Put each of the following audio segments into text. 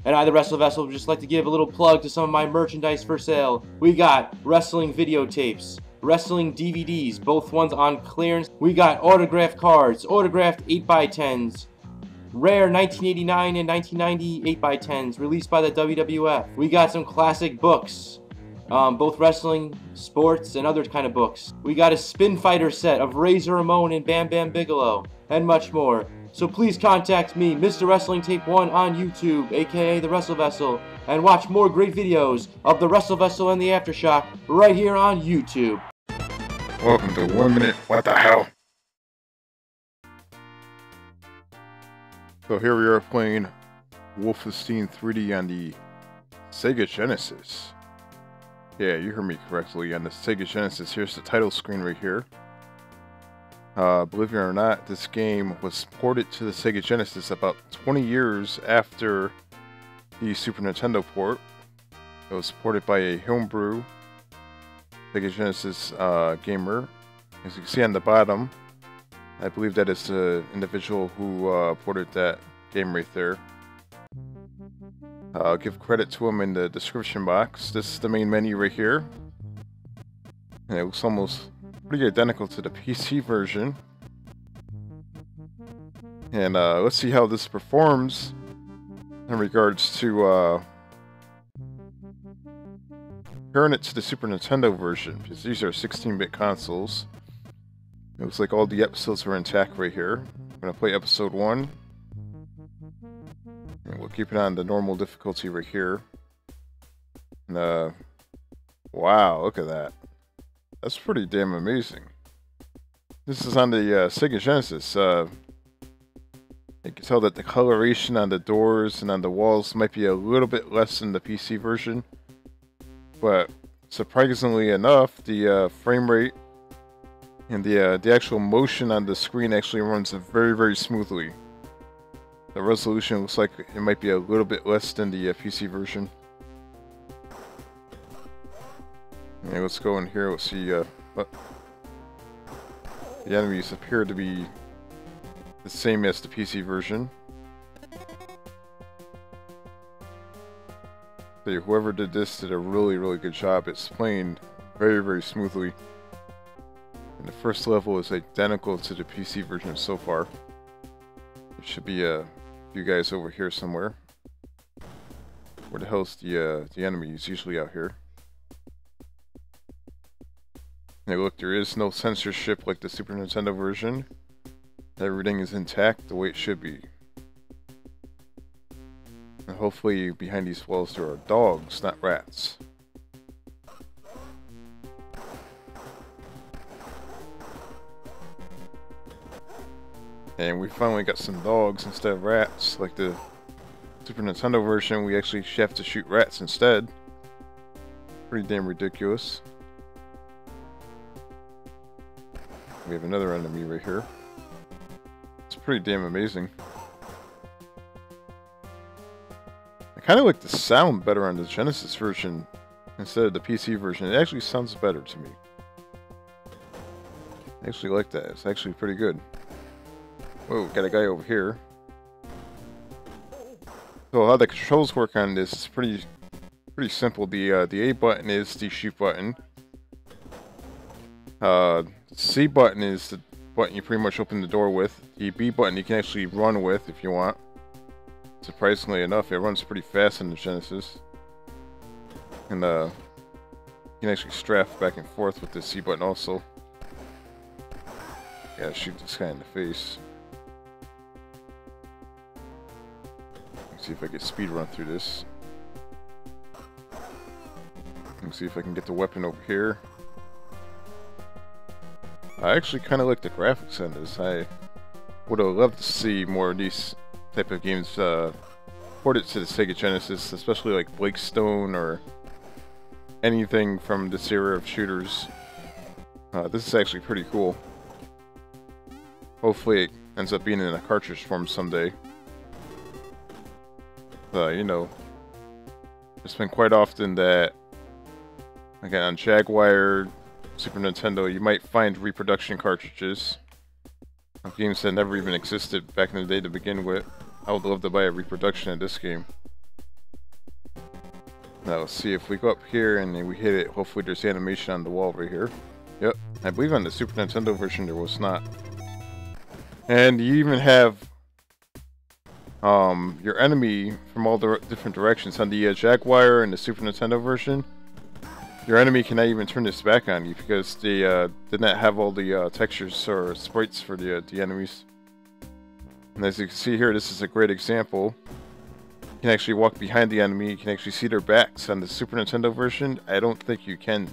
And I, the Wrestle Vessel, would just like to give a little plug to some of my merchandise for sale. We got wrestling videotapes, wrestling DVDs, both ones on clearance. We got autographed cards, autographed 8x10s, rare 1989 and 1990 8x10s released by the WWF. We got some classic books, both wrestling, sports, and other kind of books. We got a Spin Fighter set of Razor Ramon and Bam Bam Bigelow, and much more. So please contact me, Mr. Wrestling Tape 1 on YouTube, aka The Wrestle Vessel, and watch more great videos of The Wrestle Vessel and The Aftershock right here on YouTube. Welcome to 1 Minute What the Hell. So here we are playing Wolfenstein 3D on the Sega Genesis. Yeah, you heard me correctly, on the Sega Genesis. Here's the title screen right here. Believe it or not, this game was ported to the Sega Genesis about 20 years after the Super Nintendo port. It was ported by a Homebrew Sega Genesis gamer. As you can see on the bottom, I believe that is the individual who ported that game right there. I'll give credit to him in the description box. This is the main menu right here. And it looks almost pretty identical to the PC version. And let's see how this performs in regards to comparing it to the Super Nintendo version, because these are 16-bit consoles. It looks like all the episodes are intact right here. I'm going to play episode 1. And we'll keep it on the normal difficulty right here. And, wow, look at that. That's pretty damn amazing. This is on the Sega Genesis. You can tell that the coloration on the doors and on the walls might be a little bit less than the PC version. But surprisingly enough, the frame rate and the actual motion on the screen actually runs very, very smoothly. The resolution looks like it might be a little bit less than the PC version. Okay, let's go in here. Let's see what the enemies appear to be the same as the PC version. So whoever did this did a really, really good job. It's playing very, very smoothly. And the first level is identical to the PC version so far. There should be a few guys over here somewhere. Where the hell's the enemies usually out here? Hey, look, there is no censorship like the Super Nintendo version. Everything is intact the way it should be. And hopefully behind these walls there are dogs, not rats. And we finally got some dogs instead of rats. Like the Super Nintendo version, we actually have to shoot rats instead. Pretty damn ridiculous. We have another enemy right here. It's pretty damn amazing. I kind of like the sound better on the Genesis version instead of the PC version. It actually sounds better to me. I actually like that. It's actually pretty good. Whoa, got a guy over here. So how the controls work on this is pretty simple. The A button is the shoot button. C button is the button you pretty much open the door with. The B button you can actually run with if you want. Surprisingly enough, it runs pretty fast in the Genesis. And you can actually strafe back and forth with the C button also. Yeah, shoot this guy in the face. Let's see if I can speed run through this. Let's see if I can get the weapon over here. I actually kind of like the graphics on this. I would have loved to see more of these type of games ported to the Sega Genesis, especially like Blackstone or anything from this era of shooters. This is actually pretty cool. Hopefully it ends up being in a cartridge form someday. You know, it's been quite often that, again, on Jaguar, Super Nintendo, you might find reproduction cartridges of games that never even existed back in the day to begin with. I would love to buy a reproduction of this game. Now let's see if we go up here and we hit it. Hopefully there's animation on the wall right here. Yep, I believe on the Super Nintendo version there was not. And you even have your enemy from all the different directions. On the Jaguar and the Super Nintendo version, your enemy cannot even turn this back on you because they did not have all the textures or sprites for the enemies. And as you can see here, this is a great example. You can actually walk behind the enemy. You can actually see their backs. On the Super Nintendo version, I don't think you can.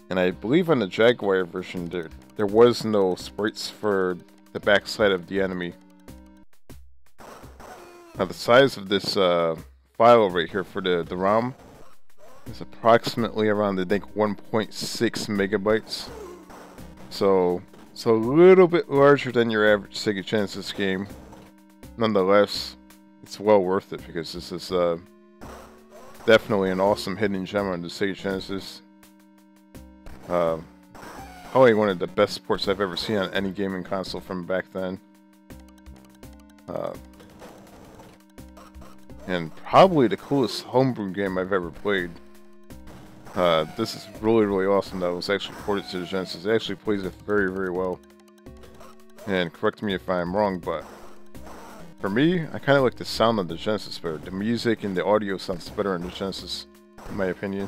And I believe on the Jaguar version, there was no sprites for the backside of the enemy. Now the size of this file right here for the ROM is approximately around, I think, 1.6 megabytes. So it's a little bit larger than your average Sega Genesis game. Nonetheless, it's well worth it because this is definitely an awesome hidden gem on the Sega Genesis. Probably one of the best ports I've ever seen on any gaming console from back then. And probably the coolest homebrew game I've ever played. This is really, really awesome that it was actually ported to the Genesis. It actually plays it very, very well. And correct me if I'm wrong, but for me, I kind of like the sound of the Genesis better. The music and the audio sounds better in the Genesis, in my opinion.